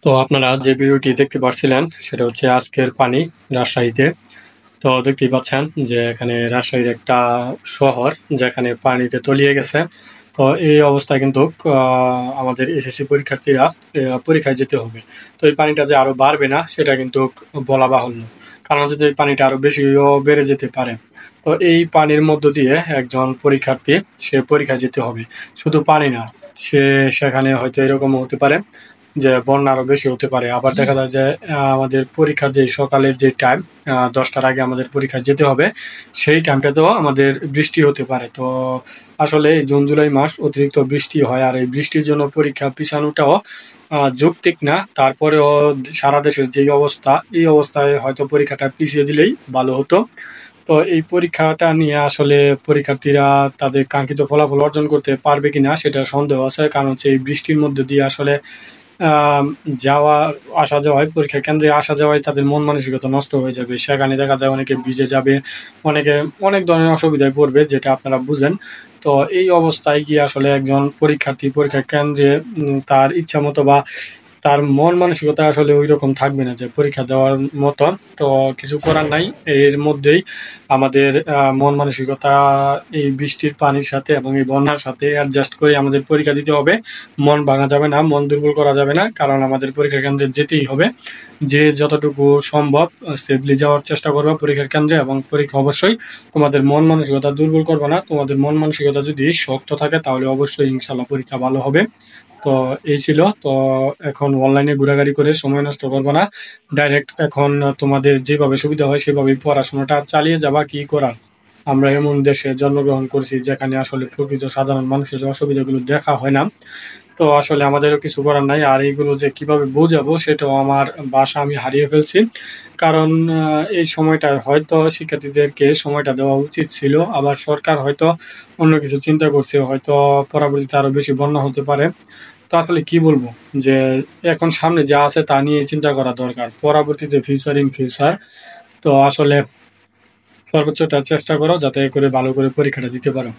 তো আপনারা যে ভিডিওটি দেখতে পাচ্ছিলেন সেটা হচ্ছে আজকের পানি রাজশাহীতে। তো দেখতেই পাচ্ছেন যে এখানে রাজশাহীর একটা শহর যেখানে পানিতে তলিয়ে গেছে। তো এই অবস্থায় কিন্তু আমাদের এসএসসি পরীক্ষার্থীরা পরীক্ষায় যেতে হবে। তো এই পানিটা যে আরো বাড়বে না সেটা কিন্তু বলা বাহুল্য, কারণ যদি এই পানিটা আরো বেশিও বেড়ে যেতে পারে। তো এই পানির মধ্য দিয়ে একজন পরীক্ষার্থী সে পরীক্ষায় যেতে হবে। শুধু পানি না, সে সেখানে হয়তো এরকমও হতে পারে যে বন্যা আরো বেশি হতে পারে। আবার দেখা যায় যে আমাদের পরীক্ষার যে সকালের যে টাইম 10টার আগে আমাদের পরীক্ষায় যেতে হবে, সেই টাইমটাতেও আমাদের বৃষ্টি হতে পারে। তো আসলে এই জুন জুলাই মাস অতিরিক্ত বৃষ্টি হয়, আর এই বৃষ্টির জন্য পরীক্ষা পিছানোটাও যৌক্তিক না। তারপরেও সারা দেশের যেই অবস্থা, এই অবস্থায় হয়তো পরীক্ষাটা পিছিয়ে দিলেই ভালো হতো। তো এই পরীক্ষাটা নিয়ে আসলে পরীক্ষার্থীরা তাদের কাঙ্ক্ষিত ফলাফল অর্জন করতে পারবে কিনা সেটা সন্দেহ আছে। কারণ হচ্ছে এই বৃষ্টির মধ্যে দিয়ে আসলে আম যাওয়া আসা যাওয়ায়, পরীক্ষা কেন্দ্রে আসা যাওয়ায় তাদের মন মানসিকতা নষ্ট হয়ে যাবে। সেখানে দেখা যায় অনেকে ভিজে যাবে, অনেকে অনেক ধরনের অসুবিধায় পড়বে, যেটা আপনারা বুঝেন। তো এই অবস্থায় গিয়ে আসলে একজন পরীক্ষার্থী পরীক্ষা কেন্দ্রে তার ইচ্ছামতো বা তার মন মানসিকতা আসলে ঐরকম থাকবে না যে পরীক্ষা দেওয়ার মতো। তো কিছু করার নাই। এর মধ্যেই আমাদের মন মানসিকতা এই বৃষ্টির পানির সাথে এবং এই বন্যার সাথে অ্যাডজাস্ট করে আমাদের পরীক্ষা দিতে হবে। মন ভাঙা যাবে না, মন দুর্বল করা যাবে না। কারণ আমাদের পরীক্ষা কেন্দ্রে যেতেই হবে। যে যতটুকু সম্ভব সেফলি যাওয়ার চেষ্টা করবা পরীক্ষার কেন্দ্রে, এবং পরীক্ষা অবশ্যই তোমাদের মন মানসিকতা দুর্বল করবে না। তোমাদের মন মানসিকতা যদি শক্ত থাকে তাহলে অবশ্যই ইনশাআল্লাহ পরীক্ষা ভালো হবে। তো এই ছিল। তো এখন অনলাইনে ঘোরাঘুরি করে সময় নষ্ট করবা না। ডাইরেক্ট এখন তোমাদের যেভাবে সুবিধা হয় সেভাবেই পড়াশোনাটা চালিয়ে যাবা। কি করার? আমরা এমন দেশে জন্মগ্রহণ করেছি যেখানে আসলে প্রকৃত সাধারণ মানুষের অসুবিধাগুলো দেখা হয় না। তো আসলে আমাদেরও কিছু করার নাই। আর এইগুলো যে কিভাবে বোঝাবো সেটাও আমার ভাষা আমি হারিয়ে ফেলছি। কারণ এই সময়টায় হয়তো শিক্ষার্থীদেরকে সময়টা দেওয়া উচিত ছিল। আবার সরকার হয়তো অন্য কিছু চিন্তা করছে। হয়তো পরবর্তীতে আরো বেশি বন্যা হতে পারে। তো আসলে কি বলবো? যে এখন সামনে যা আছে তা নিয়ে চিন্তা করা দরকার। পরবর্তীতে ফিউচার ইন ফিউচার। তো আসলে সর্বোচ্চটা চেষ্টা করো যাতে করে ভালো করে পরীক্ষাটা দিতে পারো।